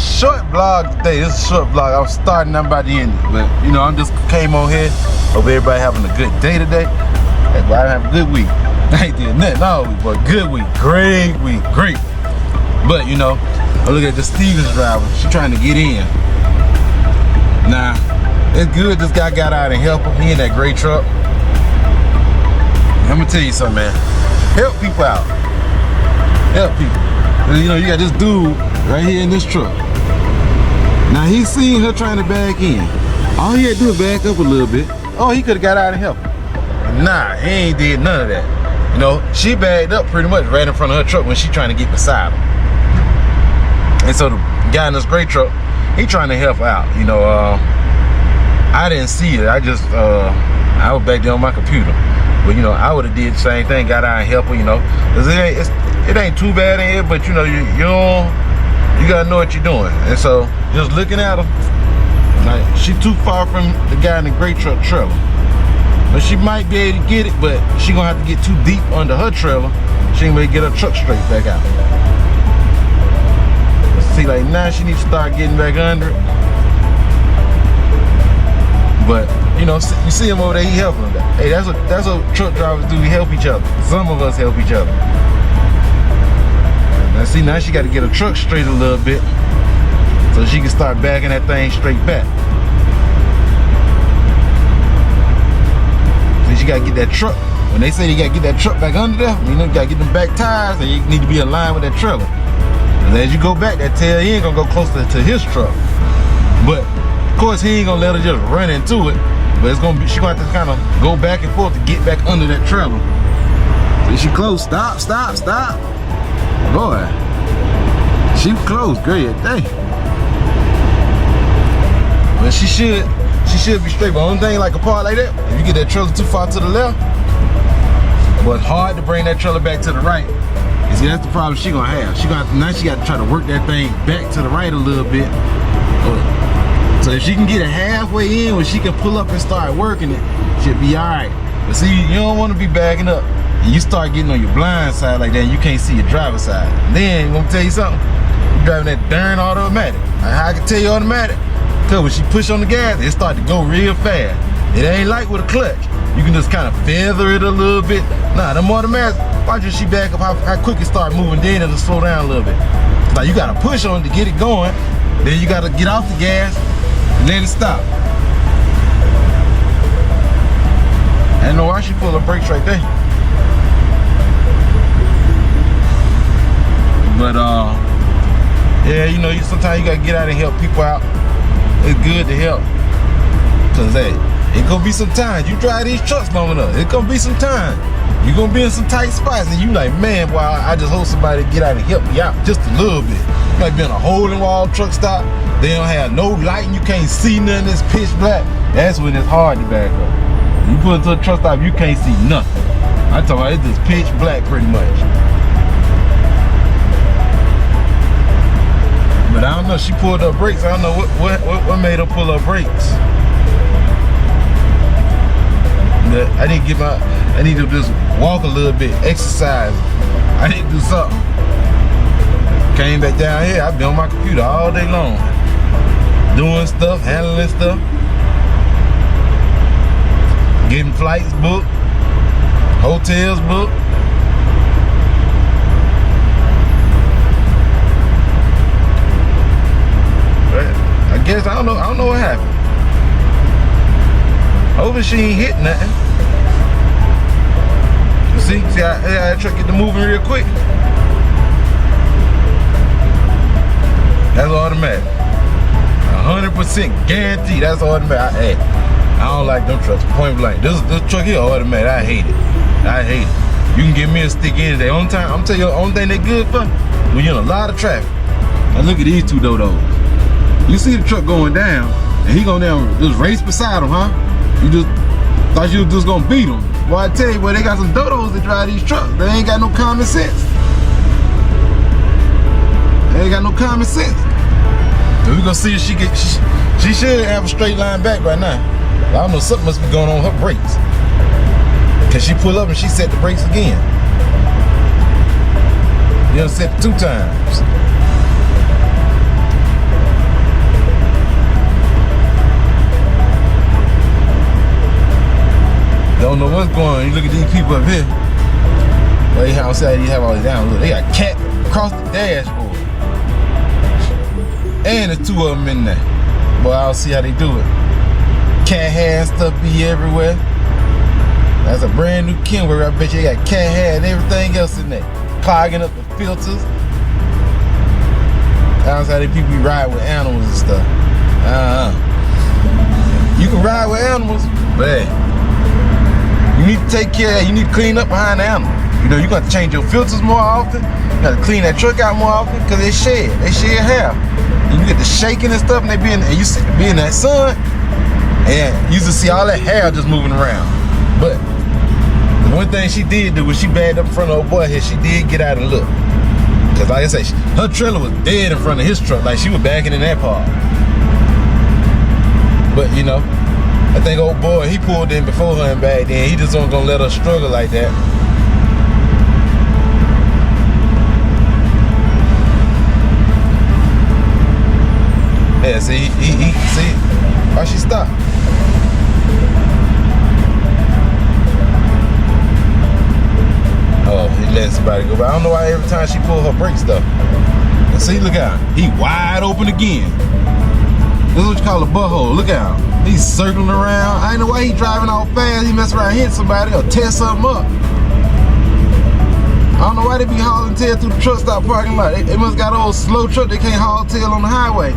short vlog today. This is a short vlog. I'm starting, I'm about to end it. But, you know, I just came on here. Hope everybody having a good day today. Everybody have a good week. I ain't did nothing all week, but good week. Great week. Great. But, you know, I look at the Stevens driver. She trying to get in. Nah, it's good this guy got out and helped him. He in that gray truck. I'm gonna tell you something, man. Help people out. Help people. You know, you got this dude right here in this truck. Now he seen her trying to back in. All he had to do is back up a little bit. Oh, he could have got out and helped her. Nah, he ain't did none of that. You know, she backed up pretty much right in front of her truck when she trying to get beside him. And so the guy in this gray truck, he trying to help her out. You know, I didn't see it. I just, I was back there on my computer. But, you know, I would have did the same thing, got out and help her, you know. Cause it ain't too bad in here, but, you know, you gotta know what you're doing. And so, just looking at her, like, she too far from the guy in the gray truck trailer. But she might be able to get it, but she gonna have to get too deep under her trailer. She ain't gonna get her truck straight back out. See, like, now she needs to start getting back under it. But, you know, you see him over there, he helping them. Hey, that's what truck drivers do. We help each other. Some of us help each other. Now, see, now she got to get her truck straight a little bit so she can start backing that thing straight back. See, she got to get that truck. When they say you got to get that truck back under there, you know, you got to get them back tires and you need to be aligned with that trailer. And as you go back, that tail end gonna go closer to his truck. But of course, he ain't gonna let her just run into it. But it's gonna be, she gonna have to kind of go back and forth to get back under that trailer. See, she close. Stop, stop, stop. Boy, she close. Great day. But she should be straight. But only thing like a part like that, if you get that trailer too far to the left, but hard to bring that trailer back to the right. You see, that's the problem she gonna have. Now she got to try to work that thing back to the right a little bit. So if she can get it halfway in where she can pull up and start working it, she'll be all right. But see, you don't want to be backing up. And you start getting on your blind side like that, and you can't see your driver's side. Then, I'm gonna tell you something. You're driving that darn automatic. How I can tell you automatic? Because when she push on the gas, it start to go real fast. It ain't like with a clutch. You can just kind of feather it a little bit. Nah, them automatics, watch as she back up, how quick it start moving, then it'll slow down a little bit. Like, you gotta push on it to get it going. Then you gotta get off the gas and let it stop. I didn't know why she pulled her brakes right there. But yeah, you know, sometimes you gotta get out and help people out. It's good to help. Cause hey, it gonna be some times you drive these trucks long enough. It gonna be some time. You gonna be in some tight spots and you like, man, boy, I just hope somebody get out and help me out just a little bit. You might be in a hole in wall truck stop. They don't have no light and you can't see nothing. It's pitch black. That's when it's hard to back up. You put into a truck stop, you can't see nothing. I'm talking about it's just pitch black pretty much. But I don't know, she pulled her brakes. I don't know what made her pull her brakes. I need to just walk a little bit, exercise. I need to do something. Came back down here, I've been on my computer all day long. Doing stuff, handling stuff. Getting flights booked, hotels booked. I guess I don't know what happened. Hopefully she ain't hit nothing. You see how that truck get to moving real quick. That's automatic. 100% guaranteed. That's automatic. I don't like them trucks. Point blank. This truck here automatic. I hate it. I hate it. You can give me a stick any day. I'm telling you, the only thing they good for when you're in a lot of traffic. Now look at these two dodos. You see the truck going down, and he going down, just race beside him, huh? You just thought you was just gonna beat him. Boy, I tell you, boy, they got some dodos that drive these trucks. They ain't got no common sense. They ain't got no common sense. And we gonna see if she should have a straight line back right now. I don't know, something must be going on with her brakes. Cause she pull up and she set the brakes again. You done set it 2 times. don't know what's going on. You look at these people up here. Well, you have all these down. Look, they got cat across the dashboard. And there's 2 of them in there. Boy, I'll see how they do it. Cat hair and stuff be everywhere. That's a brand new Kenworth. I bet you they got cat hair and everything else in there. Clogging up the filters. That's how they people be riding with animals and stuff. You can ride with animals, but hey, you need to take care of that. You need to clean up behind the animal. You know, you got to change your filters more often. You got to clean that truck out more often because they shed hair. And you get the shaking and stuff, and they be in that sun, and you just see all that hair just moving around. But the one thing she did do was she bagged up in front of old boy here. She did get out and look. Cause like I say, her trailer was dead in front of his truck, like she was backing in that part. But you know, I think old boy, he pulled in before her and back then. He just wasn't gonna let her struggle like that. Yeah, see, see, why she stopped? Oh, he let somebody go by. I don't know why every time she pulled her brakes though. And see, look out, he wide open again. This is what you call a butthole. Look out, he's circling around. I ain't know why he driving all fast. He mess around, hit somebody or tear something up. I don't know why they be hauling tail through the truck stop parking lot. They must got an old slow truck. They can't haul tail on the highway.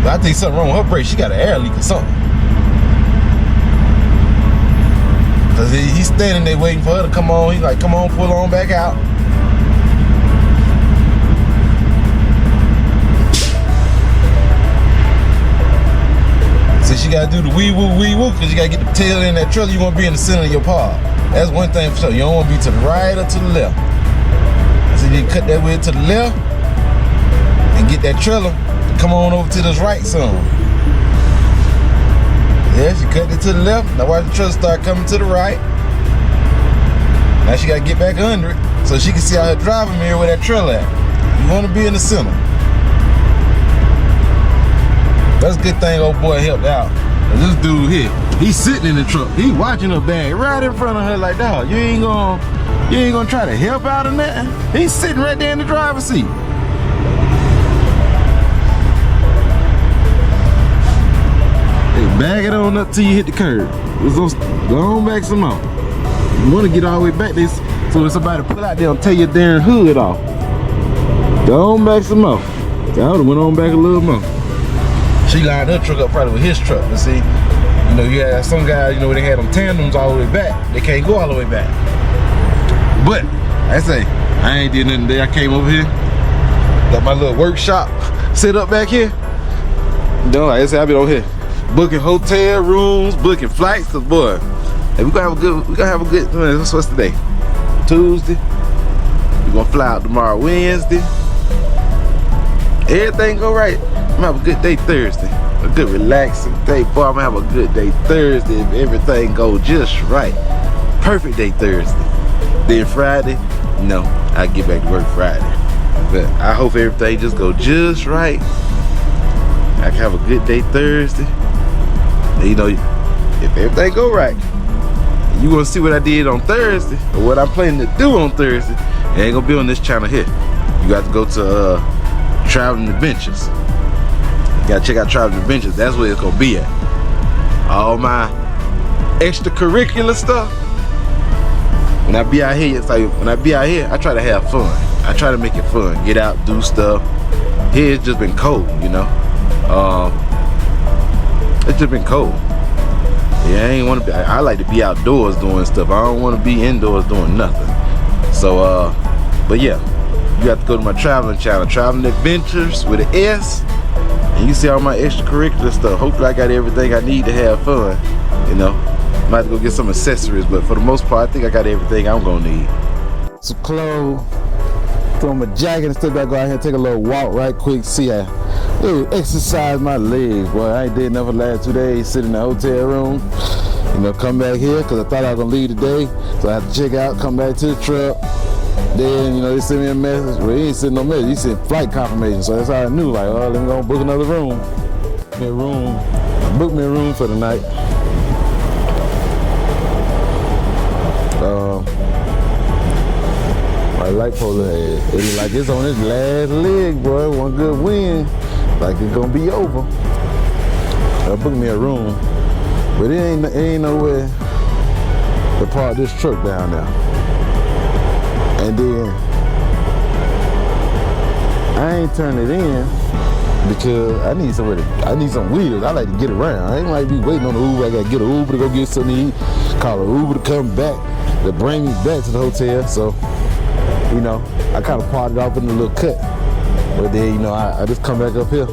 But I think something wrong with her brake. She got an air leak or something. Cause he's standing there waiting for her to come on. He's like, come on, pull on back out. So she gotta do the wee woo, cause you gotta get the tail in that trailer. You wanna be in the center of your pod. That's one thing for sure. You don't wanna be to the right or to the left. So you cut that wheel to the left and get that trailer to come on over to this right some. Yeah, she cut it to the left. Now watch the trailer start coming to the right. Now she gotta get back under it so she can see out her driving mirror where that trailer at. You wanna be in the center. That's a good thing old boy helped out. This dude here, he's sitting in the truck. He watching her bag right in front of her like, dog, you ain't gonna try to help out or nothing. He's sitting right there in the driver's seat. Bag it on up till you hit the curb. Go on back some more. You want to get all the way back there, so if somebody pull out there and tear your darn hood off. Go on back some more. I would've went on back a little more. She lined her truck up probably with his truck. But see, you know, you had some guys, you know, they had them tandems all the way back. They can't go all the way back. But I say, I ain't did nothing today. I came over here, got my little workshop set up back here. You know, like I said, I been over here booking hotel rooms, booking flights. Cause boy, hey, we gonna have a good. What's today? Tuesday. We gonna fly out tomorrow, Wednesday. Everything go right. I'm gonna have a good day Thursday. A good relaxing day. Boy, I'm gonna have a good day Thursday if everything go just right. Perfect day Thursday. Then Friday, no, I get back to work Friday. But I hope everything just go just right. I can have a good day Thursday. And you know, if everything go right, you wanna see what I did on Thursday or what I'm planning to do on Thursday, it ain't gonna be on this channel here. You got to go to Traveling Adventures. You gotta check out Traveling Adventures. That's where it's gonna be at. All my extracurricular stuff. When I be out here, it's like when I be out here, I try to have fun. I try to make it fun. Get out, do stuff. Here it's just been cold, you know. It's just been cold. Yeah, I ain't wanna be. I like to be outdoors doing stuff. I don't want to be indoors doing nothing. So, but yeah, you have to go to my traveling channel, Traveling Adventures with an S. And you see all my extracurricular stuff. Hopefully I got everything I need to have fun. You know, I might have to go get some accessories, but for the most part, I think I got everything I'm gonna need. Some clothes, throw my jacket and stuff. I go out here and take a little walk right quick. See how, exercise my legs, boy. I ain't did nothing for the last 2 days. Sit in the hotel room. You know, come back here because I thought I was gonna leave today. So I have to check out, come back to the truck. Then, you know, they sent me a message. Well, he ain't sent no message. He sent flight confirmation. So that's how I knew, like, oh, let me go book another room. Book me a room for the night. My light pole head. It look like it's on its last leg, boy. One good wind, like it's gonna be over. I booked me a room, but it ain't nowhere to park this truck down there. And then I ain't turn it in because I need some wheels. I like to get around. I ain't like be waiting on the Uber. I gotta get an Uber to go get something to eat, call an Uber to come back, to bring me back to the hotel. So, you know, I kind of parked it off in a little cut. But then, you know, I just come back up here,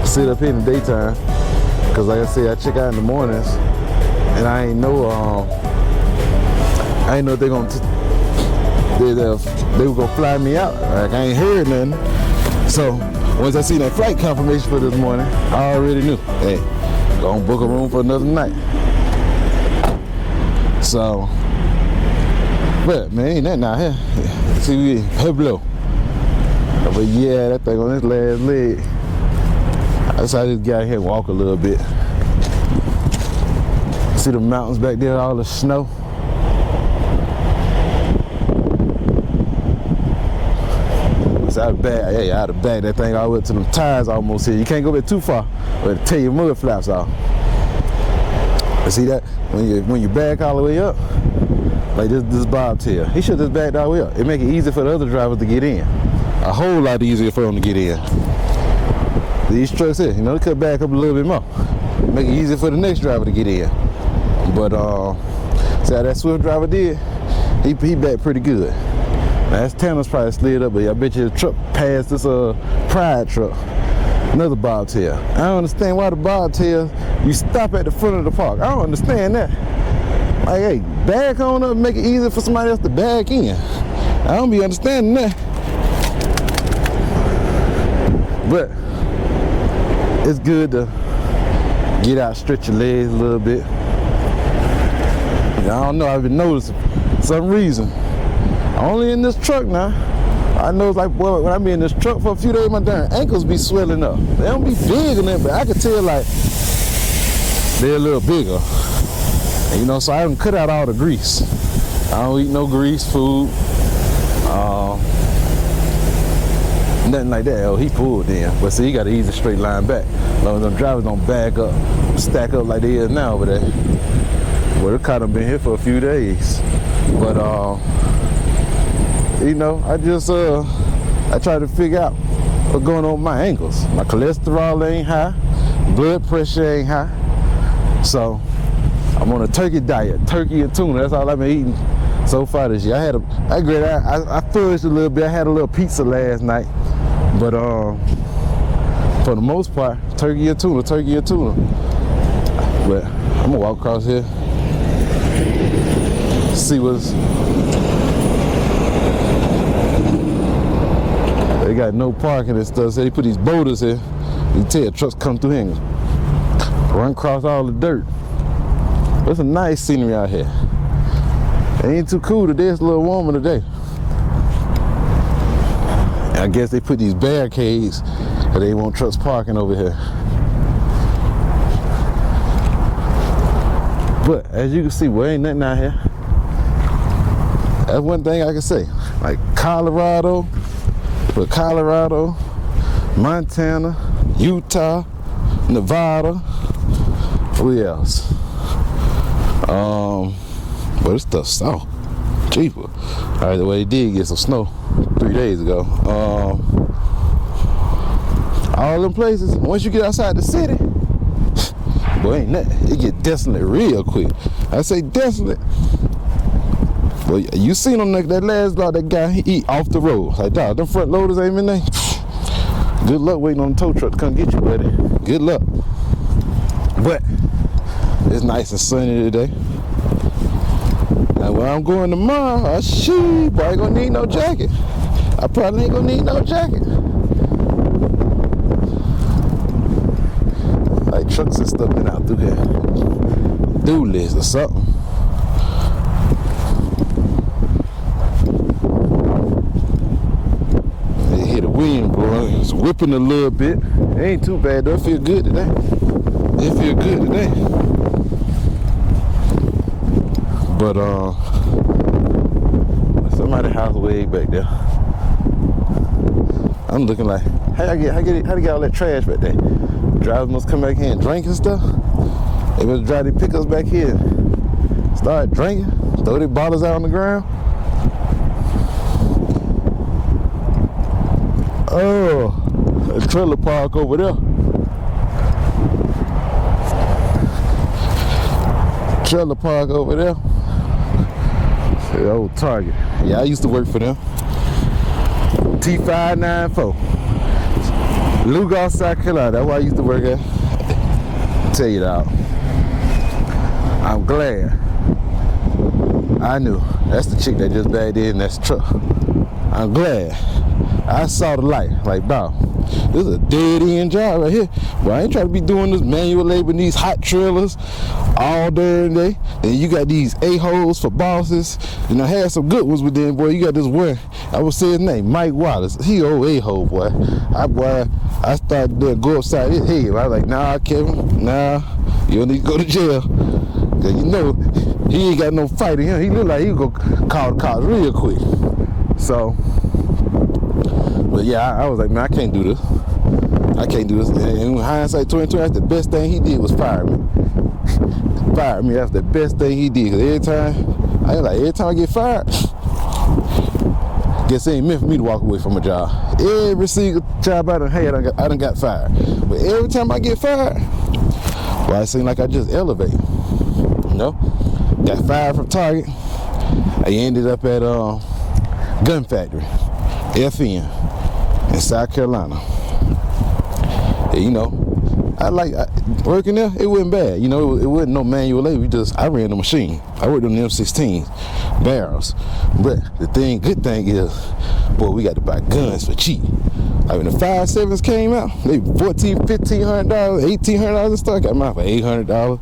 sit up here in the daytime. Cause like I said, I check out in the mornings and I ain't know if they were gonna fly me out. Like I ain't heard nothing. So once I see that flight confirmation for this morning, I already knew, hey, gonna book a room for another night. So, but man, ain't nothing out here. See, we Pueblo. But yeah, that thing on this last leg. I decided to get out here and walk a little bit. See the mountains back there, all the snow. So I had to bag that thing all the way up to them tires almost here. You can't go back too far, but it'll tear your mud flaps off. But see that? When you back all the way up, like this bobtail, he should just backed all the way up. It make it easier for the other drivers to get in. A whole lot easier for them to get in. These trucks here, you know, they could back up a little bit more. Make it easier for the next driver to get in. But see how that Swift driver did? He backed pretty good. Now that's Tanner's probably slid up, but I bet you the truck passed this Pride truck. Another bobtail. I don't understand why the bobtail, you stop at the front of the park. I don't understand that. Like, hey, back on up, make it easier for somebody else to back in. I don't be understanding that. But it's good to get out, stretch your legs a little bit. I don't know, I've been noticing for some reason. Only in this truck now. I know it's like, boy, when I be in this truck for a few days, my darn ankles be swelling up. They don't be big in there, but I can tell like they're a little bigger. And, you know, so I don't cut out all the grease. I don't eat no grease food. Nothing like that. Oh, he pulled in. But see, he got an easy straight line back. As long as them drivers don't back up, stack up like they is now over there. Well, it kind of been here for a few days. But, you know, I try to figure out what's going on with my ankles. My cholesterol ain't high. Blood pressure ain't high. So, I'm on a turkey diet. Turkey and tuna. That's all I've been eating so far this year. I fudged a little bit. I had a little pizza last night. But for the most part, turkey or tuna. But I'm gonna walk across here, see what's. They got no parking and stuff, so they put these boulders here. You tell trucks come through here and run across all the dirt. There's a nice scenery out here. It ain't too cool today, it's a little warmer today. I guess they put these barricades because they want trucks parking over here. But as you can see, well, ain't nothing out here. That's one thing I can say. Like Colorado, Montana, Utah, Nevada, who else? But it's the south. Cheaper. Alright, the way they did get some snow 3 days ago. All them places, once you get outside the city, boy, ain't nothing. It get desolate real quick. I say desolate. Well, you seen on that last block, that guy, he eat off the road. Like, dog, them front loaders ain't in there. Good luck waiting on the tow truck to come get you, buddy. Good luck. But it's nice and sunny today. Now, when I'm going tomorrow, shoot, boy, I ain't gonna need no jacket. I probably ain't gonna need no jacket. Like trucks and stuff been out through here. Do list or something. They hear the wind, boy. It's whipping a little bit. It ain't too bad though. It feel good today. But somebody's house way back there. I'm looking like, how they get all that trash back there? Drivers must come back here and drink and stuff. They must drive their pickups back here and start drinking, throw their bottles out on the ground. Oh, a trailer park over there. Trailer park over there. The old Target. Yeah, I used to work for them. T594. Lugos, South Carolina. That's where I used to work at. Tell you that. I'm glad. I knew. That's the chick that just bagged in. That's the truck. I'm glad. I saw the light. Like, bro, this is a dead end job right here. Well, I ain't trying to be doing this manual labor in these hot trailers all during the day. And you got these a-holes for bosses. And I had some good ones with them, boy. You got this one. I would say his name, Mike Wallace. He old a-hole, boy. I started to go upside his head. I was like, nah, Kevin, nah, you don't need to go to jail. Cause you know, he ain't got no fight in him. He look like he gonna call the cops real quick. So, but yeah, I was like, man, I can't do this. I can't do this. And in hindsight, 2020, that's the best thing he did was fire me. Fire me. That's the best thing he did. Cause every time I get fired, guess it ain't meant for me to walk away from a job. Every single job I done had, I done got fired. But every time I get fired, well, it seems like I just elevate. You know, got fired from Target. I ended up at Gun Factory, FN, in South Carolina. And, you know, working there. It wasn't bad. You know, it wasn't no manual labor. I ran the machine. I worked on the M16 barrels. But the good thing is, boy, we got to buy guns for cheap. Like when the 5.7s came out, they $1,400, $1,500, $1,800 a start. Got mine for $800. Got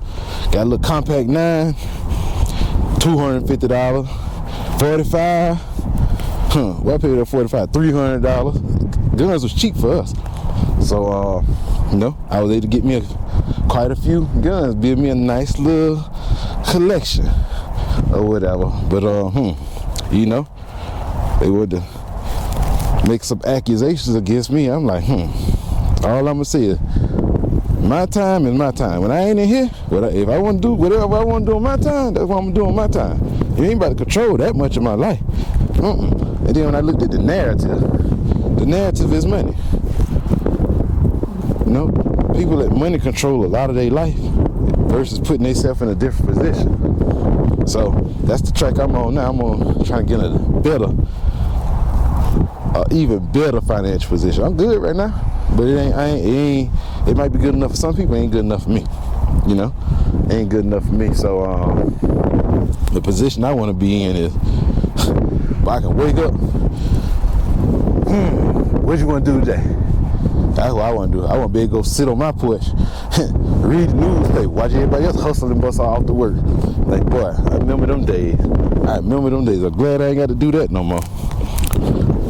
a little compact 9, $250, 45. Well, I paid that 45, $300. Guns was cheap for us. So, you know, I was able to get me quite a few guns, build me a nice little collection or whatever. But, you know, they would make some accusations against me. I'm like, all I'm gonna say is, my time is my time. When I ain't in here, if I want to do whatever I want to do on my time, that's what I'm doing on my time. You ain't about to control that much of my life. And then when I looked at the narrative is money. You know, people let money control a lot of their life versus putting themselves in a different position. So that's the track I'm on now. I'm on trying to get a better, even better financial position. I'm good right now, but it might be good enough for some people. It ain't good enough for me. You know, it ain't good enough for me. So the position I want to be in is, I can wake up. What you want to do today? That's what I want to do. I want to be able to go sit on my porch, read the newspaper, watch everybody else hustle and bust off to work. Like, boy, I remember them days. I'm glad I ain't got to do that no more.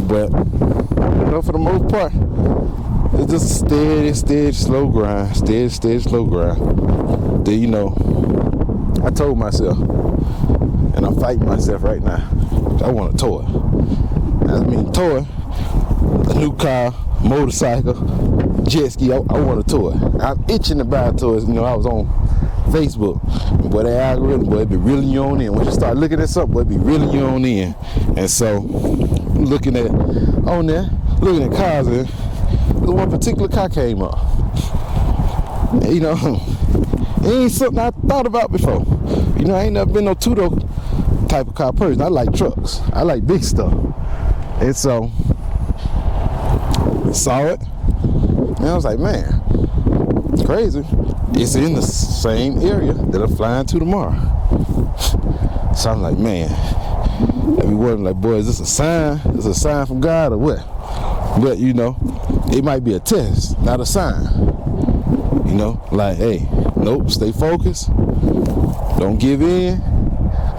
But, you know, for the most part, it's just a steady, slow grind. Steady, slow grind. Then, you know, I told myself, and I'm fighting myself right now, I want a toy. I mean, toy, a new car, motorcycle, jet ski. I want a toy. I'm itching to buy toys. You know, I was on Facebook, boy, that algorithm, boy, it be reeling you on in. Once you start looking at something, boy, it be reeling you on in. And so, looking at cars, and this one particular car came up. You know, it ain't something I thought about before. You know, I ain't never been no two-door type of car person. I like trucks. I like big stuff. And so, saw it, and I was like, man, crazy. It's in the same area that I'm flying to tomorrow. So I'm like, man, I be wondering, like, boy, is this a sign? Is this a sign from God or what? But, you know, it might be a test, not a sign. You know, like, hey, nope, stay focused. Don't give in.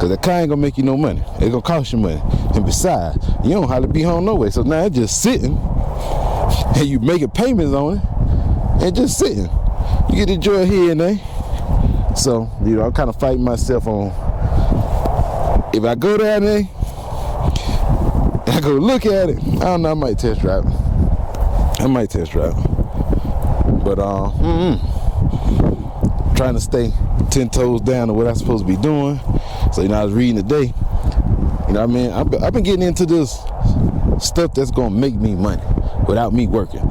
Cause that car ain't gonna make you no money. It's gonna cost you money. And besides, you don't hardly be home no way. So now it's just sitting, and you making payments on it, and just sitting. You get to enjoy here and there. So, you know, I'm kind of fighting myself on if I go down there, I go look at it, I don't know, I might test drive it. But trying to stay 10 toes down to what I'm supposed to be doing. So, I was reading today. You know what I mean? I've been getting into this stuff that's gonna make me money without me working.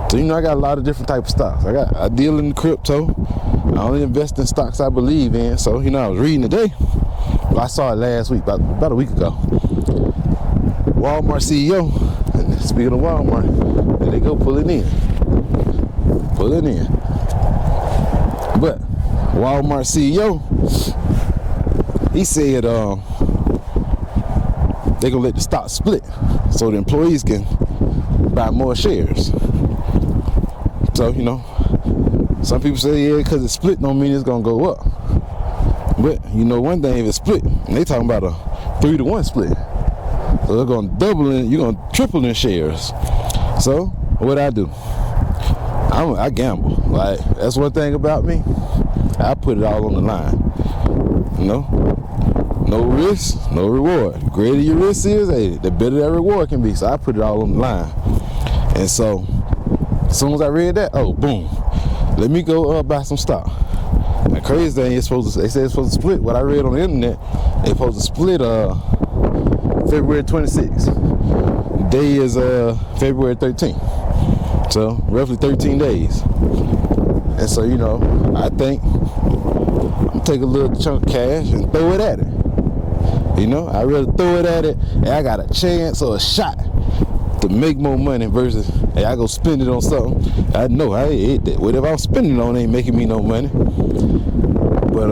So, I got a lot of different type of stocks. I deal in crypto. I only invest in stocks I believe in. So, I was reading today. Well, I saw it last week, about a week ago. Walmart CEO, and speaking of Walmart, there they go, pull it in. But Walmart CEO, he said they gonna let the stock split so the employees can buy more shares. So, some people say, yeah, because it's split don't mean it's gonna go up. But one thing, if it's split, and they talking about a 3-to-1 split. So they're gonna double it, you're gonna triple in shares. So what I do? I gamble. Like, that's one thing about me. I put it all on the line. No risk, no reward. The greater your risk is, the better that reward can be. So I put it all on the line. And so as soon as I read that, boom, let me go buy some stock. The crazy thing is they say it's supposed to split. What I read on the internet, they supposed to split February 26th. The day is February 13th. So roughly 13 days. And so, I think I'm take a little chunk of cash and throw it at it. I'd rather throw it at it and I got a chance or a shot to make more money versus, hey, I go spend it on something. I know whatever I'm spending on ain't making me no money. But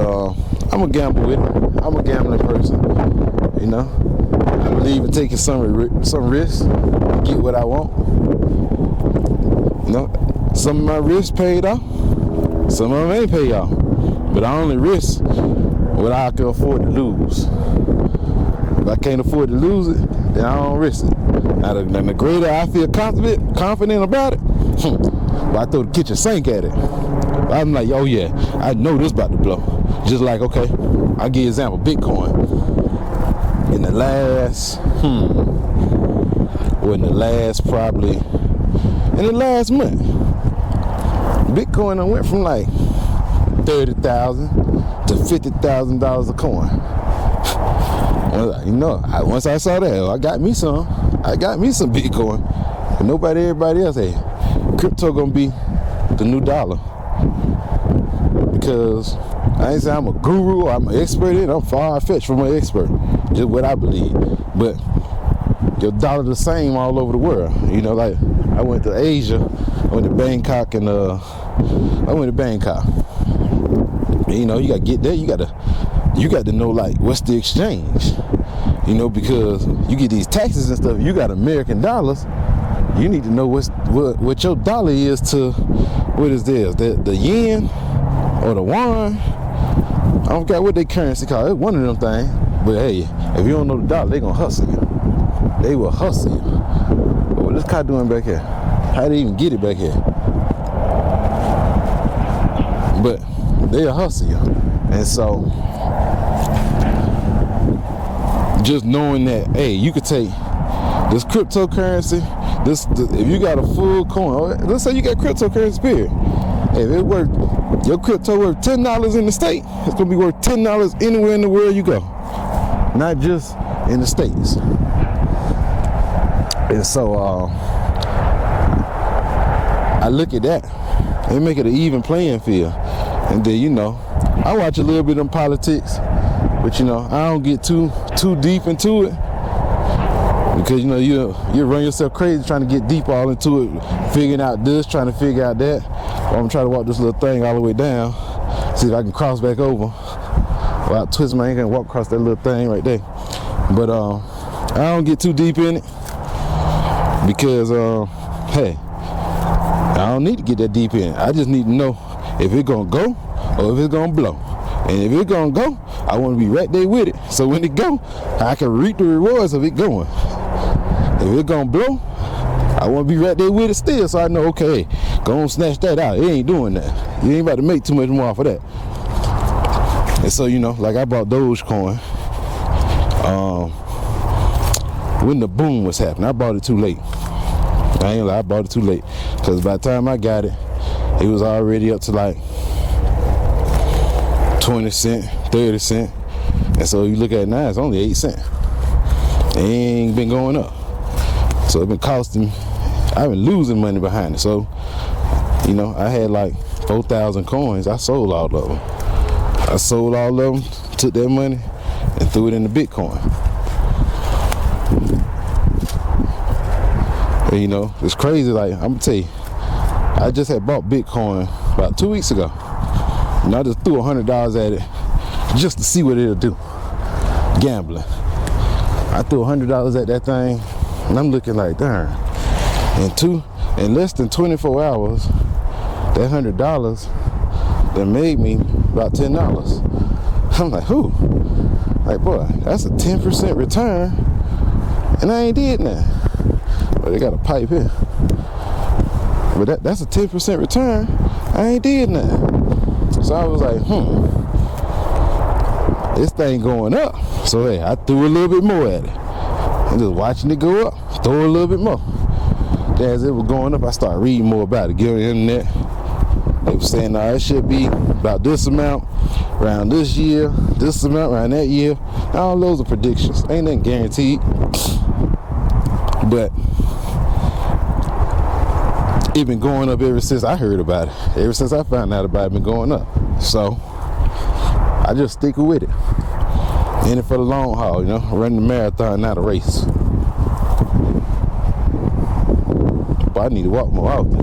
I'm a gamble with it. I'm a gambling person. I believe in taking some risks to get what I want. Some of my risks paid off. Some of them ain't paid off. But I only risk what I can afford to lose. If I can't afford to lose it, then I don't risk it. Now, the greater I feel confident about it, I throw the kitchen sink at it. I'm like, oh yeah, I know this about to blow. Just like, okay, I'll give you an example, Bitcoin. In the last month, Bitcoin went from like $30,000 to $50,000 a coin. Once I saw that, I got me some Bitcoin. But everybody else, hey, crypto gonna be the new dollar. Because I ain't saying I'm a guru or I'm an expert in it. I'm far-fetched from an expert. Just what I believe. But your dollar the same all over the world. Like I went to Asia, I went to Bangkok, and you gotta get there. You got to know, like, what's the exchange. Because you get these taxes and stuff. You got American dollars. You need to know what your dollar is to, what is this? The yen or the yuan? I don't forget what they currency called. It's one of them things. But hey, if you don't know the dollar, they gonna hustle you. They will hustle you. But what this car doing back here? How they even get it back here? But they'll hustle you. And so, just knowing that, hey, you could take this cryptocurrency, if you got a full coin, let's say you got cryptocurrency period. Hey, if your crypto worth $10 in the state, it's gonna be worth $10 anywhere in the world you go. Not just in the States. And so I look at that and make it an even playing field. And then, I watch a little bit of politics, but I don't get too deep into it. Because you run yourself crazy trying to get deep all into it, figuring out this, trying to figure out that. Or I'm trying to walk this little thing all the way down, see if I can cross back over. Well, I twist my ankle and walk across that little thing right there. But I don't get too deep in it because hey, I don't need to get that deep in it. I just need to know if it's gonna go or if it's gonna blow. And if it's gonna go, I want to be right there with it. So when it go, I can reap the rewards of it going. If it's gonna blow, I want to be right there with it still, so I know, okay, go on, snatch that out. It ain't doing that. You ain't about to make too much more off of that. And so, like I bought Dogecoin. when the boom was happening. I bought it too late. I ain't lie, I bought it too late. Because by the time I got it, it was already up to like 20 cents, 30 cents. And so you look at it now, it's only 8 cents. It ain't been going up. So it's been costing me, I've been losing money behind it. So, you know, I had like 4,000 coins. I sold all of them. I sold all of them, took that money, and threw it into Bitcoin. And, you know, it's crazy. Like, I'm gonna tell you, I just had bought Bitcoin about 2 weeks ago. And I just threw $100 at it just to see what it'll do. Gambling. I threw $100 at that thing, and I'm looking like, darn. In less than 24 hours, that $100 that made me about $10. I'm like, who? Like, boy, that's a 10% return, and I ain't did nothing. But they got a pipe here. But that's a 10% return. I ain't did nothing. So I was like, this thing going up. So hey, I threw a little bit more at it. I'm just watching it go up, throw a little bit more. Then as it was going up, I started reading more about it. Get on the internet. They were saying, no, it should be about this amount around this year, this amount around that year. All those are predictions. Ain't nothing guaranteed. But it been going up ever since I heard about it. Ever since I found out about it, been going up. So I just stick with it. In it for the long haul, you know, running the marathon, not a race. But I need to walk more often.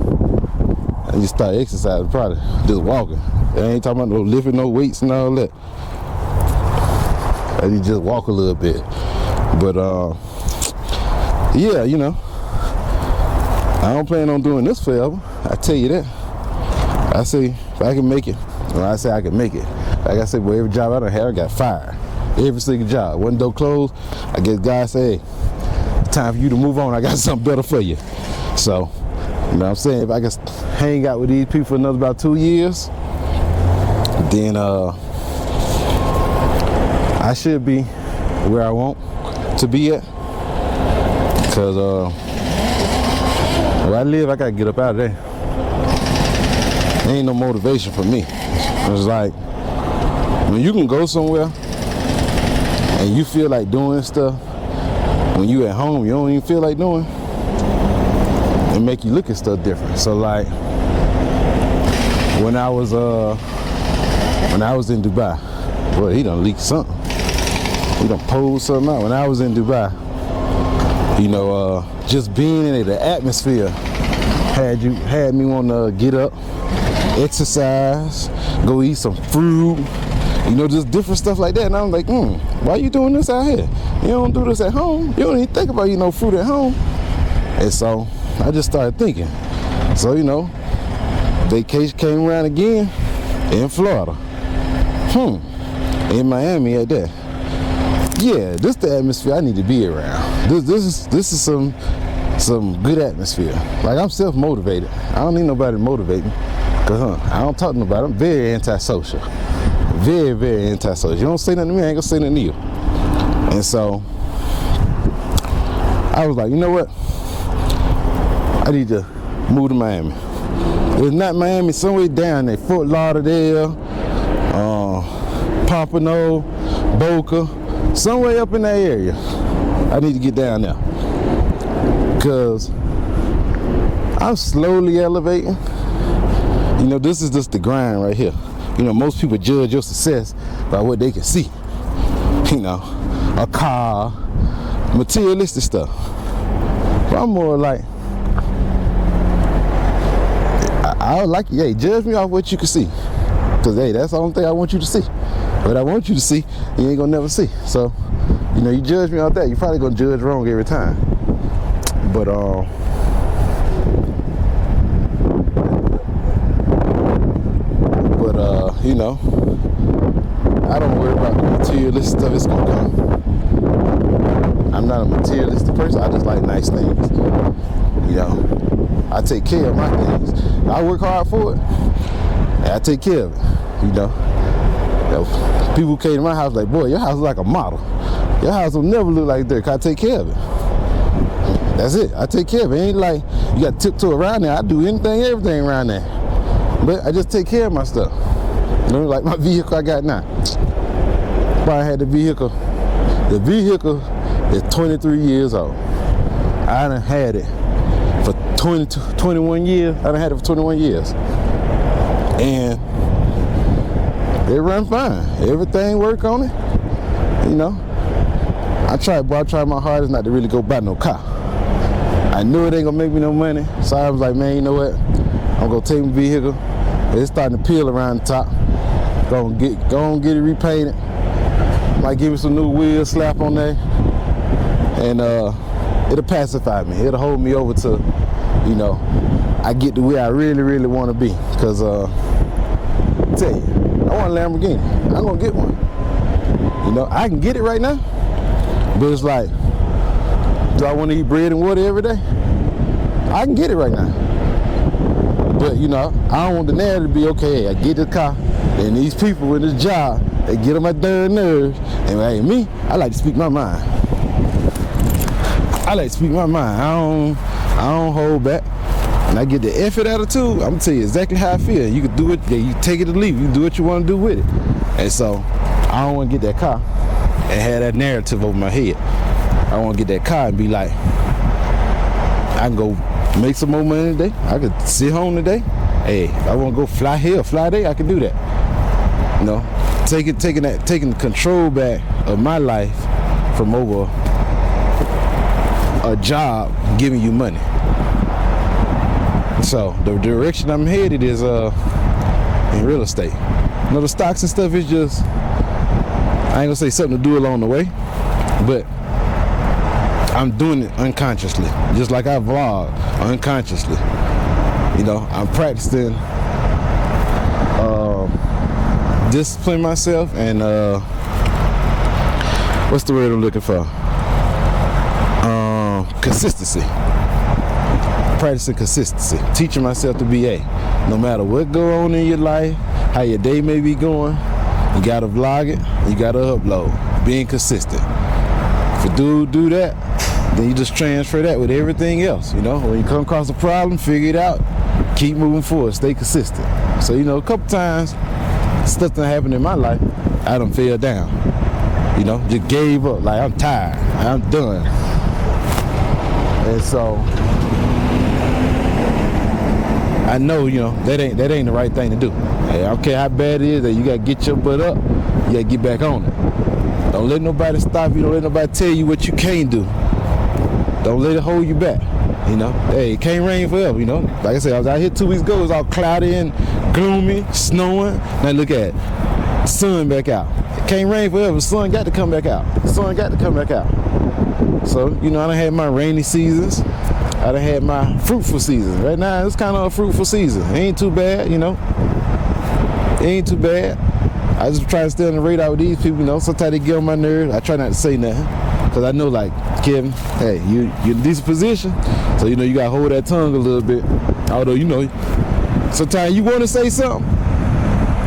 I just start exercising, probably just walking. I ain't talking about no lifting, no weights and all that. I need to just walk a little bit. But yeah, you know, I don't plan on doing this forever. I tell you that. I say if I can make it, well, I say I can make it. Like I said, well, every job I done had, I got fired. Every single job. One door closed, I guess God say, hey, time for you to move on. I got something better for you. So, you know what I'm saying? If I can hang out with these people for another about 2 years, then I should be where I want to be at. Because where I live, I got to get up out of there. There ain't no motivation for me. It's like, when you can go somewhere and you feel like doing stuff, when you at home, you don't even feel like doing, it make you look at stuff different. So like, when I was in Dubai, boy, he done leaked something. He done pulled something out. When I was in Dubai, you know, just being in it, the atmosphere had me want to get up, exercise, go eat some fruit, you know, just different stuff like that. And I'm like, why you doing this out here? You don't do this at home. You don't even think about eating no fruit at home. And so I just started thinking. So, you know, vacation came around again in Florida. In Miami at that. Yeah, this the atmosphere I need to be around. This is some good atmosphere. Like, I'm self-motivated. I don't need nobody to motivate me. Cause I don't talk to nobody. I'm very antisocial. Very, very antisocial. You don't say nothing to me, I ain't gonna say nothing to you. And so I was like, you know what? I need to move to Miami. If not Miami, somewhere down there, Fort Lauderdale, Pompano, Boca, somewhere up in that area. I need to get down there. Because I'm slowly elevating. You know, this is just the grind right here. You know, most people judge your success by what they can see. You know, a car, materialistic stuff. But I'm more like, I would like, hey, judge me off what you can see. Because, hey, that's the only thing I want you to see. What I want you to see, you ain't gonna never see. So, you know, you judge me off that, you're probably gonna judge wrong every time. But, you know, I don't worry about the materialistic stuff. It's gonna come. I'm not a materialistic person. I just like nice things. You know, I take care of my things. I work hard for it, and I take care of it. You know, people came to my house like, boy, your house is like a model. Your house will never look like dirt, 'cause I take care of it. That's it. I take care of it. It ain't like you got to tiptoe around there. I do anything, everything around there. But I just take care of my stuff. You know, like my vehicle I got now. Probably had the vehicle. The vehicle is 23 years old. I done had it for 21 years. I done had it for 21 years. And it run fine. Everything work on it. You know. I tried my hardest not to really go buy no car. I knew it ain't gonna make me no money. So I was like, man, you know what? I'm gonna take my vehicle. It's starting to peel around the top. Go and get it repainted. Might give me some new wheels, slap on there. And it'll pacify me. It'll hold me over to, you know, I get to where I really, really want to be. Cause I tell you, I want a Lamborghini. I'm gonna get one. You know, I can get it right now. But it's like, do I want to eat bread and water every day? I can get it right now. But you know, I don't want the narrative to be okay. I get the car, and these people with this job, they get on my darn nerves. And hey, me, I like to speak my mind. I like to speak my mind. I don't hold back. And I get the effort attitude. I'm gonna tell you exactly how I feel. You can do it. You take it or leave it. You do what you want to do with it. And so, I don't want to get that car and have that narrative over my head. I want to get that car and be like, I can go make some more money today. I could sit home today. Hey, if I want to go fly here, fly there, I can do that. You know, taking the control back of my life from over a job giving you money. So the direction I'm headed is in real estate. You know, the stocks and stuff is just, I ain't gonna say something to do along the way, but I'm doing it unconsciously, just like I vlog unconsciously. You know, I'm practicing discipline myself and what's the word I'm looking for? Consistency. Practicing consistency. Teaching myself to be no matter what go on in your life, how your day may be going, you gotta vlog it, you gotta upload. Being consistent. If you do that, then you just transfer that with everything else. You know, when you come across a problem, figure it out, keep moving forward, stay consistent. So, you know, a couple times, stuff that happened in my life, I done fell down. You know, just gave up, like I'm tired, I'm done. And so, I know, you know, that ain't the right thing to do. Hey, I don't care how bad it is, that you gotta get your butt up, you gotta get back on it. Don't let nobody stop you, don't let nobody tell you what you can't do. Don't let it hold you back, you know. Hey, it can't rain forever, you know. Like I said, I was out here 2 weeks ago, it was all cloudy and gloomy, snowing. Now look at it, sun back out. It can't rain forever, the sun got to come back out. The sun got to come back out. So, you know, I done had my rainy seasons. I done had my fruitful season. Right now, it's kind of a fruitful season. It ain't too bad, you know. It ain't too bad. I just try to stay on the radar with these people, you know. Sometimes they get on my nerves. I try not to say nothing. Because I know, like, Kevin, hey, you're in a decent position. So, you know, you got to hold that tongue a little bit. Although, you know, sometimes you want to say something.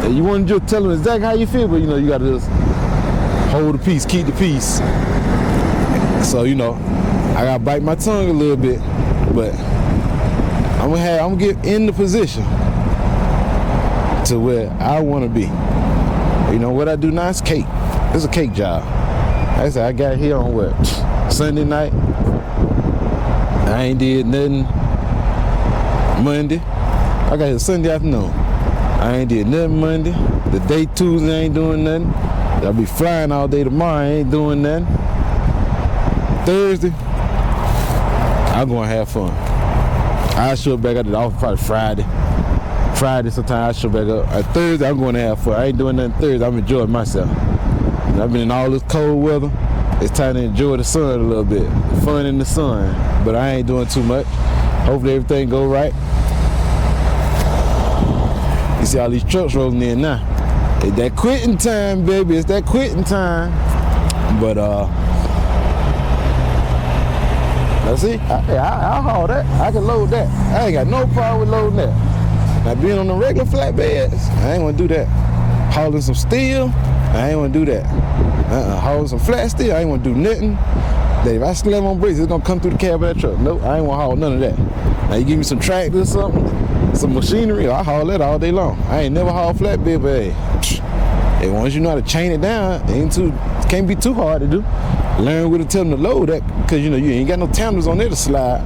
And you want to just tell them exactly how you feel. But, you know, you got to just hold the peace, keep the peace. So, you know, I got to bite my tongue a little bit. But I'm gonna get in the position to where I want to be. You know what I do now is cake. It's a cake job. Like I said, I got here on what, Sunday night. I ain't did nothing Monday. I got here Sunday afternoon. I ain't did nothing Monday. The day Tuesday I ain't doing nothing. I'll be flying all day tomorrow. I ain't doing nothing. Thursday, I'm gonna have fun. I'll show up back at the office probably Friday sometime I'll show back up. At Thursday, I'm going to have fun. I ain't doing nothing Thursday. I'm enjoying myself. I've been in all this cold weather. It's time to enjoy the sun a little bit. Fun in the sun. But I ain't doing too much. Hopefully everything go right. You see all these trucks rolling in now. It's that quitting time, baby. It's that quitting time. But let's see. I'll haul that. I can load that. I ain't got no problem with loading that. Now being on the regular flatbeds, I ain't gonna do that. Hauling some steel, I ain't want to do that. Haul some flat steel, I ain't want to do nothing. That if I slam on brakes, it's gonna come through the cab of that truck. Nope, I ain't want to haul none of that. Now you give me some tractor or something, some machinery, I haul that all day long. I ain't never hauled flatbed, but hey, once you know how to chain it down, it can't be too hard to do. Learn where to tell them to load that, because you ain't got no tenders on there to slide.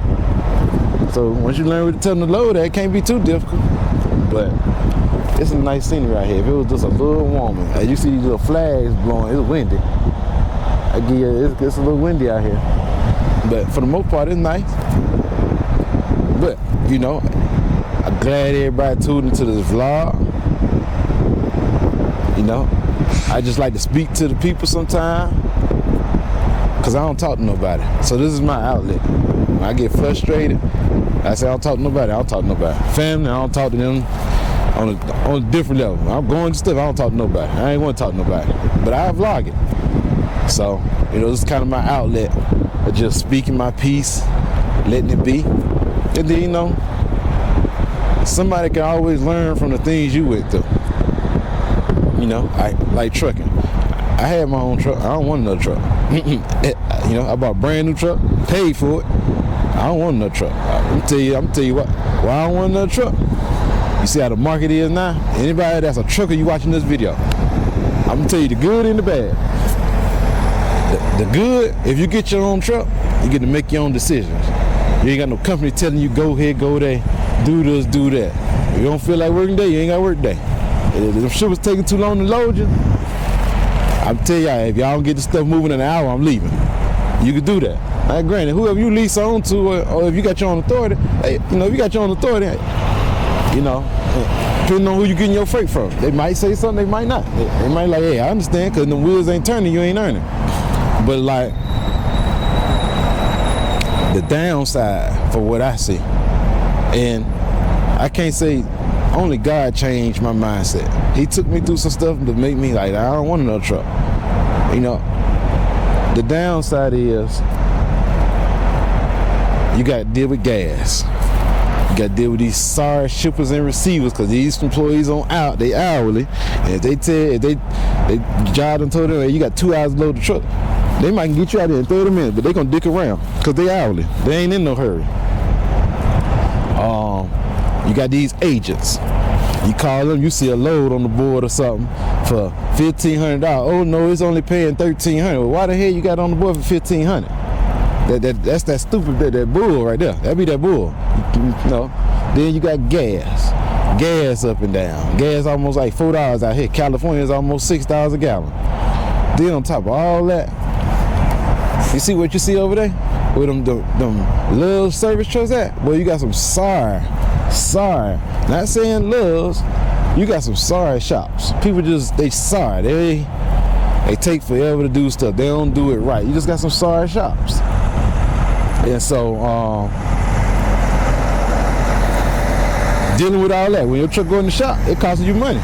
So once you learn where to tell them to load that, it can't be too difficult. But it's a nice scenery right here. If it was just a little warmer, as you see these little flags blowing, it's windy. I give you, it's a little windy out here. But for the most part, it's nice. But, I'm glad everybody tuned into this vlog. I just like to speak to the people sometimes, because I don't talk to nobody. So this is my outlet. When I get frustrated, I say I don't talk to nobody. I don't talk to nobody. Family, I don't talk to them on a different level. I'm going to stuff, I don't talk to nobody. I ain't want to talk to nobody. But I vlog it. So, this is kind of my outlet of just speaking my piece, letting it be. And then, somebody can always learn from the things you went through. I like trucking. I had my own truck. I don't want another truck. I bought a brand new truck, paid for it. I don't want another truck. I'm tell you what, why I don't want another truck. You see how the market is now? Anybody that's a trucker, you watching this video, I'm gonna tell you the good and the bad. The good, if you get your own truck, you get to make your own decisions. You ain't got no company telling you go here, go there, do this, do that. If you don't feel like working day, you ain't got to work day. If the shit was taking too long to load you, I'm telling y'all, if y'all don't get the stuff moving in an hour, I'm leaving. You can do that. Now, granted, whoever you lease on to, or if you got your own authority, hey, if you got your own authority, depending on who you getting your freight from, they might say something, they might not. They might like, hey, I understand, because the wheels ain't turning, you ain't earning. But like, the downside for what I see, and I can't say only God changed my mindset. He took me through some stuff to make me like, I don't want another truck. The downside is you got to deal with gas. You got to deal with these sorry shippers and receivers, because these employees they hourly. And if they job and told them, hey, you got 2 hours to load the truck, they might get you out there in 30 minutes, but they gonna dick around because they hourly. They ain't in no hurry. You got these agents. You call them, you see a load on the board or something for $1,500. Oh no, it's only paying $1,300. Well, why the hell you got on the board for $1,500? That's that stupid, that bull right there. That be that bull. Then you got gas. Gas up and down. Gas almost like $4 out here. California is almost $6 a gallon. Then on top of all that, you see what you see over there? Where them little service trucks at? Well, you got some sorry, not saying loves, you got some sorry shops. People they sorry. They take forever to do stuff. They don't do it right. You just got some sorry shops. And so, dealing with all that, when your truck go in the shop, it costs you money.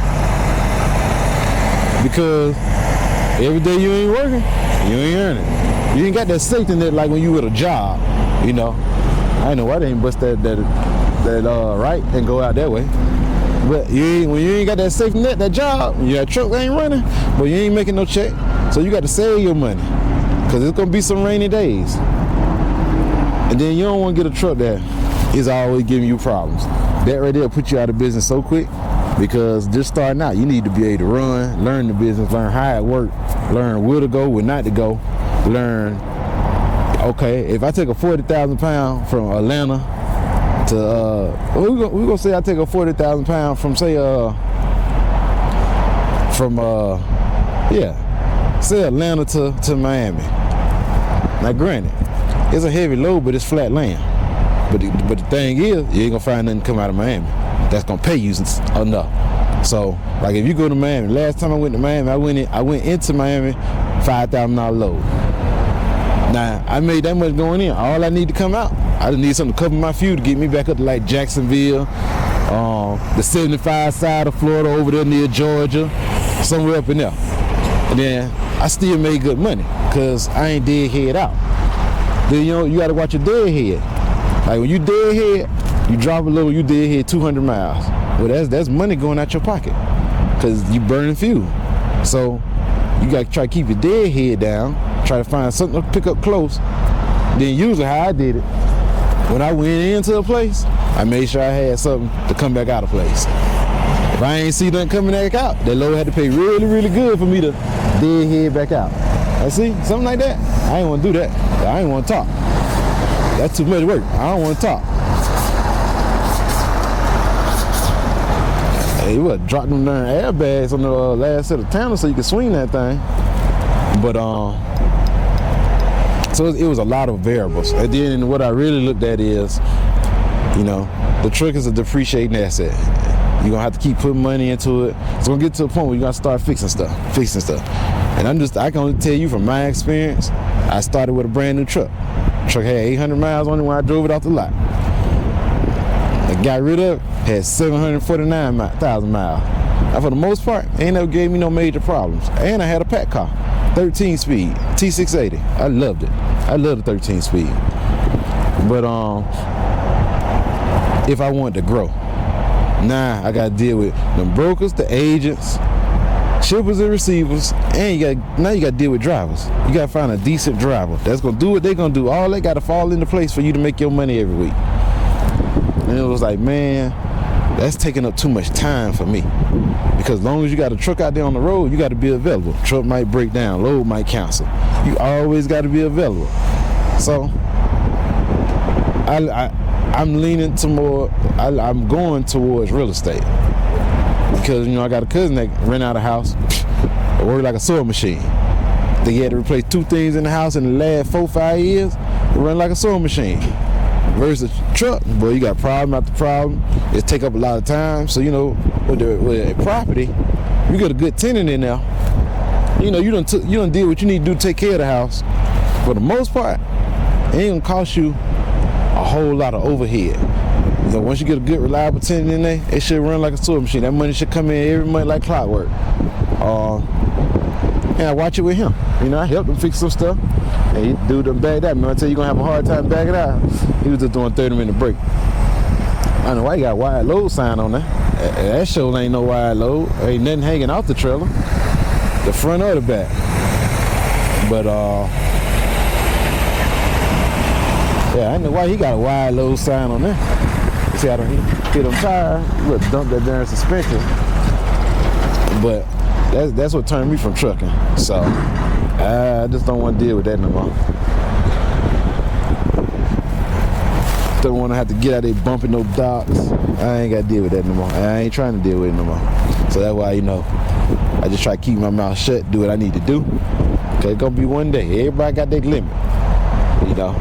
Because every day you ain't working, you ain't earning. You ain't got that safety net like when you with a job, I don't know why they ain't bust that right and go out that way. But when you ain't got that safety net, that job, your truck ain't running, but you ain't making no check. So you got to save your money, because it's gonna be some rainy days. And then you don't want to get a truck that is always giving you problems. That right there will put you out of business so quick, because just starting out, you need to be able to run, learn the business, learn how it works, learn where to go, where not to go, learn, okay, if I take a 40,000 pound from Atlanta to, we're gonna say I take a 40,000 pound from, say, say Atlanta to Miami. Now granted, it's a heavy load, but it's flat land. But the thing is, you ain't gonna find nothing come out of Miami that's gonna pay you enough. So, like if you go to Miami, last time I went to Miami, I went into Miami, $5,000 load. Now, I made that much going in. All I need to come out, I just need something to cover my fuel to get me back up to like Jacksonville, the 75 side of Florida over there near Georgia, somewhere up in there. And then I still made good money because I ain't dead head out. Then you gotta watch your dead head. Like when you dead head, you drop a little, you dead head 200 miles. Well, that's money going out your pocket because you burning fuel. So you got to try to keep your dead head down, try to find something to pick up close. Then usually how I did it, when I went into a place, I made sure I had something to come back out of place. If I ain't see nothing coming back out, that load had to pay really, really good for me to dead head back out. I see, something like that. I ain't want to do that. I ain't want to talk. That's too much work. I don't want to talk. Hey, you would drop them darn airbags on the last set of tandem so you can swing that thing. But so it was a lot of variables. At the end, what I really looked at is, you know, the truck is a depreciating asset. You're gonna have to keep putting money into it. It's gonna get to a point where you gotta start fixing stuff. And I can only tell you from my experience, I started with a brand new truck. The truck had 800 miles on it when I drove it off the lot. I got rid of it, had 749,000 miles. Now for the most part, it ain't never gave me no major problems. And I had a pack car, 13 speed, T680. I loved it. I love the 13 speed. But if I wanted to grow, now I gotta deal with them brokers, the agents, shippers and receivers, and now you gotta deal with drivers. You gotta find a decent driver that's gonna do what they're gonna do. All they gotta fall into place for you to make your money every week. And it was like, man, that's taking up too much time for me. Because as long as you got a truck out there on the road, you gotta be available. Truck might break down, load might cancel. You always gotta be available. So I'm leaning to more, I'm going towards real estate. Because, you know, I got a cousin that rent out a house, work like a sewing machine. They had to replace 2 things in the house in the last 4-5 years, run like a sewing machine. Versus truck, boy, you got problem after problem. It take up a lot of time. So, you know, with the property, you got a good tenant in there. You know, you done did what you need to do to take care of the house. For the most part, it ain't gonna cost you a whole lot of overhead. So once you get a good, reliable tenant in there, it should run like a sewing machine. That money should come in every month like clockwork. And I watch it with him. You know, I helped him fix some stuff. And he do them back that. Remember I tell you, you're gonna have a hard time backing out. He was just doing 30-minute break. I don't know why he got wide load sign on there. That show ain't no wide load. Ain't nothing hanging off the trailer, the front or the back. But yeah, I don't know why he got a wide load sign on there. You see how he hit them tires, he would dump that darn suspension. But that's what turned me from trucking. So I just don't want to deal with that no more. Don't want to have to get out there bumping no docks. I ain't got to deal with that no more. I ain't trying to deal with it no more. So that's why, you know, I just try to keep my mouth shut, do what I need to do. Cause it's gonna be one day. Everybody got their limit, you know.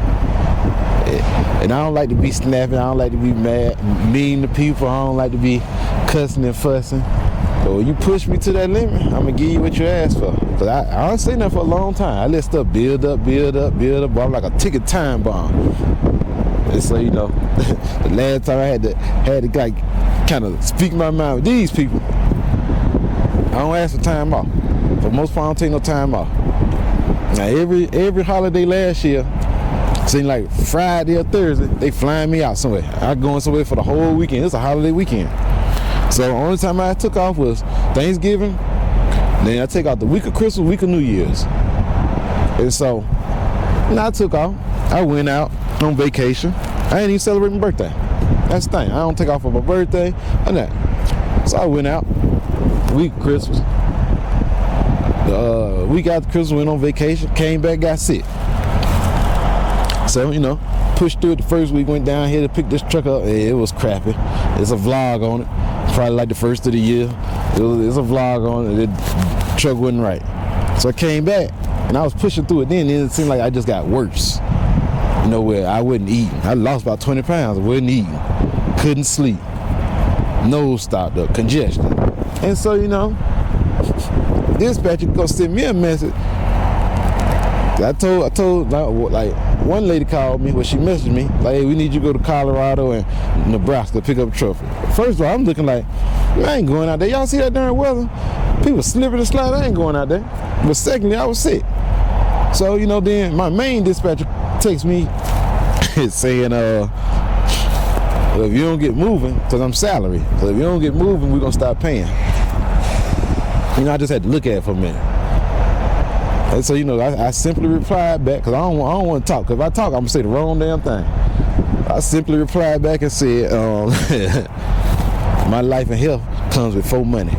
And I don't like to be snapping. I don't like to be mad, mean to people. I don't like to be cussing and fussing. But when you push me to that limit, I'm gonna give you what you asked for. Cause I don't say nothing for a long time. I let stuff build up. But I'm like a ticking time bomb. And so, you know, the last time I had to like kind of speak my mind with these people, I don't ask for time off. For the most part, I don't take no time off. Now every holiday last year, seemed like Friday or Thursday, they flying me out somewhere. I going somewhere for the whole weekend. It's a holiday weekend. So the only time I took off was Thanksgiving. Then I take out the week of Christmas, week of New Year's. And so, I took off. I went out on vacation. I ain't even celebrate my birthday. That's the thing. I don't take off for my birthday or that. So I went out, week of Christmas. The week after Christmas, went on vacation, came back, got sick. So, you know, pushed through it the first week, went down here to pick this truck up. It was crappy. There's a vlog on it. Probably like the first of the year. There's a vlog on it. The truck wasn't right. So I came back and I was pushing through it then. It seemed like I just got worse. You know, where I wasn't eating. I lost about 20 pounds. I wasn't eating. Couldn't sleep. Nose stopped up. Congestion. And so, you know, dispatcher gonna send me a message. I told like one lady called me, she messaged me, like, hey, we need you to go to Colorado and Nebraska to pick up a trophy. First of all, I'm looking like, I ain't going out there. Y'all see that darn weather? People slipping and sliding, I ain't going out there. But secondly, I was sick. So, you know, then my main dispatcher texts me saying, if you don't get moving, because I'm salary, so if you don't get moving, we're gonna stop paying. You know, I just had to look at it for a minute. And so, you know, I simply replied back, because I don't want to talk. Because if I talk, I'm going to say the wrong damn thing. I simply replied back and said, my life and health comes before money.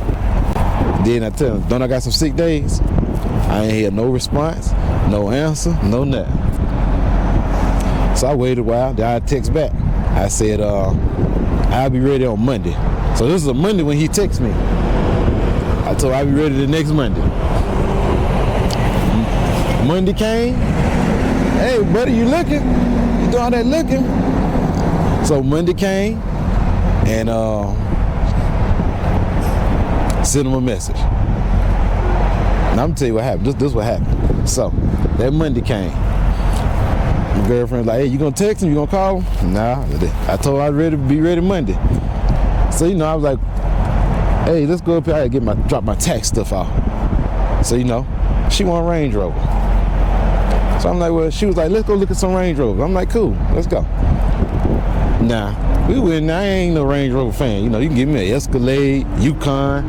Then I tell him, don't I got some sick days? I ain't hear no response, no answer, no nothing. So I waited a while, then I text back. I said, I'll be ready on Monday. So this is a Monday when he texts me. I told him I'll be ready the next Monday. Monday came. Hey, buddy, you looking? You doing all that looking? So Monday came, and sent him a message. Now I'm gonna tell you what happened. This is what happened. So that Monday came. My girlfriend was like, hey, you gonna text him? You gonna call him? Nah. I told her I'd be ready Monday. So, you know, I was like, hey, let's go up here. I gotta drop my tax stuff off. So, you know, she want a Range Rover. So I'm like, well, she was like, let's go look at some Range Rover. I'm like, cool, let's go. Nah, we went. I ain't no Range Rover fan. You know, you can give me an Escalade, Yukon.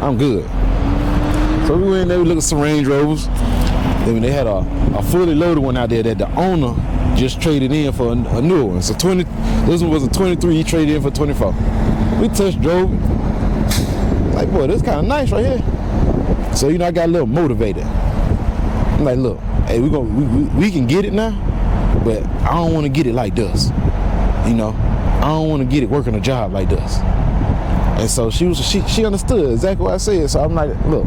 I'm good. So we went there, we looked at some Range Rovers. Then when they had a fully loaded one out there that the owner just traded in for a newer one. So this one was a 23, he traded in for 24. We test drove it. Like, boy, this kind of nice right here. So, you know, I got a little motivated. I'm like, look, hey, we can get it now, but I don't want to get it like this. You know, I don't want to get it working a job like this. And so she understood exactly what I said. So I'm like, look,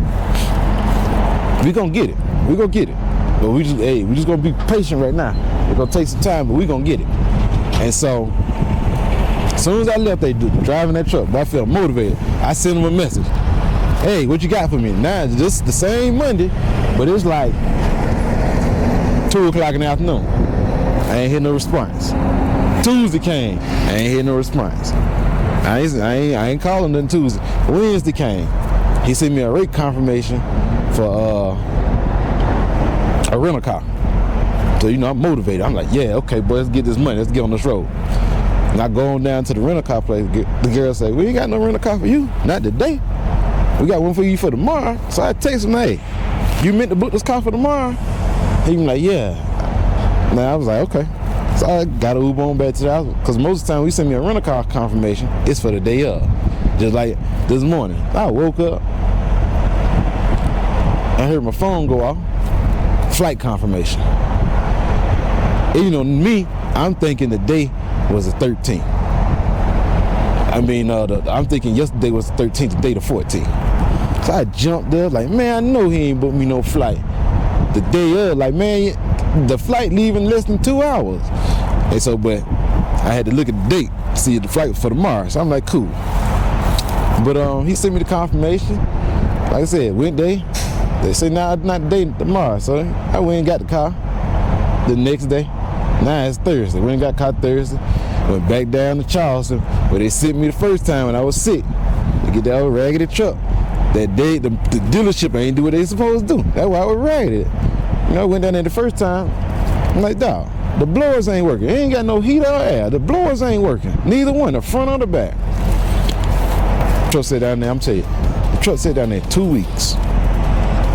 we gonna get it. We gonna get it. But we just gonna be patient right now. It's gonna take some time, but we gonna get it. And so as soon as I left, they driving that truck, but I felt motivated. I sent them a message. Hey, what you got for me? Now, just the same Monday, but it's like 2 o'clock in the afternoon. I ain't hear no response. Tuesday came, I ain't hear no response. I ain't calling nothing Tuesday. Wednesday came. He sent me a rate confirmation for a rental car. So, you know, I'm motivated. I'm like, yeah, okay, boy, let's get this money. Let's get on this road. And I go on down to the rental car place. The girl say, we ain't got no rental car for you. Not today. We got one for you for tomorrow. So I text him, hey, you meant to book this car for tomorrow? He was like, yeah. Now I was like, okay. So I got an Uber on back to the house. Because most of the time we send me a rental car confirmation, it's for the day of. Just like this morning. I woke up. I heard my phone go off. Flight confirmation. And, you know, me, I'm thinking the day was the 13th. I mean, I'm thinking yesterday was the 13th, today the 14th. So I jumped there like, man, I know he ain't booked me no flight. The day of, like, man, the flight leaving less than 2 hours. And so, but I had to look at the date, see the flight for tomorrow. So I'm like, cool. But he sent me the confirmation. Like I said, went there. They say, nah, not today, tomorrow. So I went and got the car the next day. Now it's Thursday. Went and got the car Thursday. Went back down to Charleston, where they sent me the first time when I was sick to get that old raggedy truck. That day, the dealership ain't do what they supposed to do. That's why I was raggedy. You know, I went down there the first time. I'm like, dawg, the blowers ain't working. It ain't got no heat or air. The blowers ain't working. Neither one, the front or the back. The truck sat down there, I'm telling you, the truck sat down there 2 weeks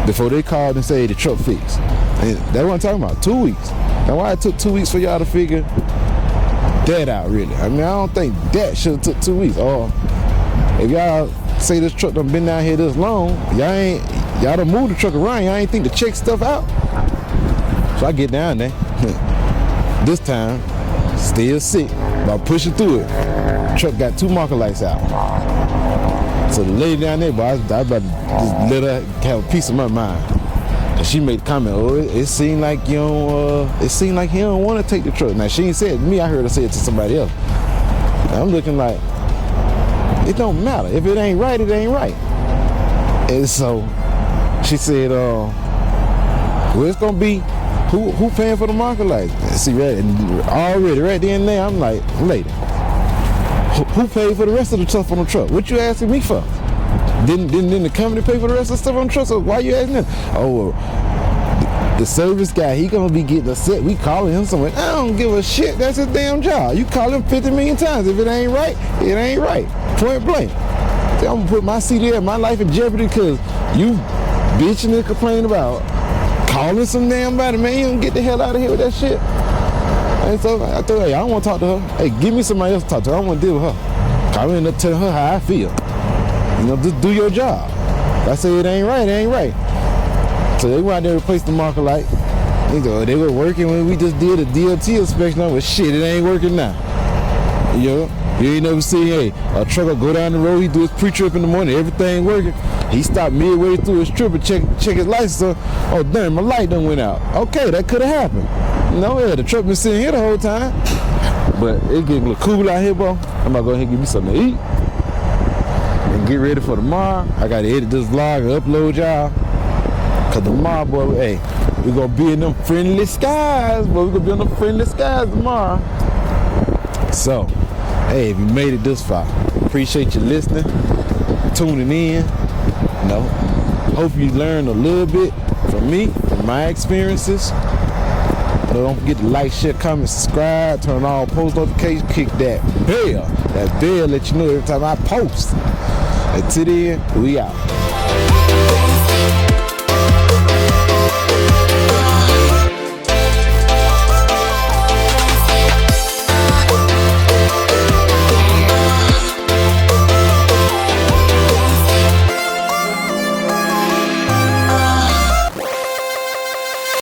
before they called and said the truck fixed. And that's what I'm talking about, 2 weeks. Now, why it took 2 weeks for y'all to figure that out, really? I mean, I don't think that should have took 2 weeks. Or if y'all say this truck done been down here this long, y'all done moved the truck around, y'all ain't think to check stuff out. So I get down there. This time, still sick, but pushing through it. Truck got 2 marker lights out. So the lady down there, boy, I was about to just let her have a piece of my mind. And she made a comment, oh, it seemed like you don't, it seemed like he don't want to take the truck. Now, she ain't said it to me, I heard her say it to somebody else. Now, I'm looking like, it don't matter. If it ain't right, it ain't right. And so she said, well, it's gonna be who paying for the marker lights? See, right, and already right then and there, I'm like, lady, who paid for the rest of the stuff on the truck? What you asking me for? Didn't the company pay for the rest of the stuff on the truck? So why you asking them? Oh, well, the service guy, he gonna be getting upset. We calling him somewhere. I don't give a shit. That's his damn job. You call him 50 million times. If it ain't right, it ain't right. Point blank. So I'm gonna put my CDL, my life in jeopardy because you bitching and complaining about calling some damn body, man. You don't get the hell out of here with that shit. And so I told her, hey, I don't want to talk to her. Hey, give me somebody else to talk to her. I don't want to deal with her. I ended up telling her how I feel. You know, just do your job. If I say it ain't right, it ain't right. So they went out there to replace the marker light. They were working when we just did a DOT inspection. I was shit, it ain't working now. You know, you ain't never seen, hey, a trucker go down the road, he do his pre-trip in the morning, everything working. He stopped midway through his trip and check his license. Oh, damn, my light done went out. Okay, that could have happened. You know, yeah, the truck been sitting here the whole time. But it getting a little cool out here, bro. I'm about to go ahead and give me something to eat. And get ready for tomorrow. I got to edit this vlog and upload y'all. Because tomorrow, boy, hey, we're going to be in them friendly skies, boy. We're going to be in them friendly skies tomorrow. So, hey, if you made it this far, appreciate you listening, tuning in. You know, hope you learned a little bit from me, from my experiences. Don't forget to like, share, comment, subscribe, turn on all post notifications, kick that bell. That bell let you know every time I post. Until then, we out.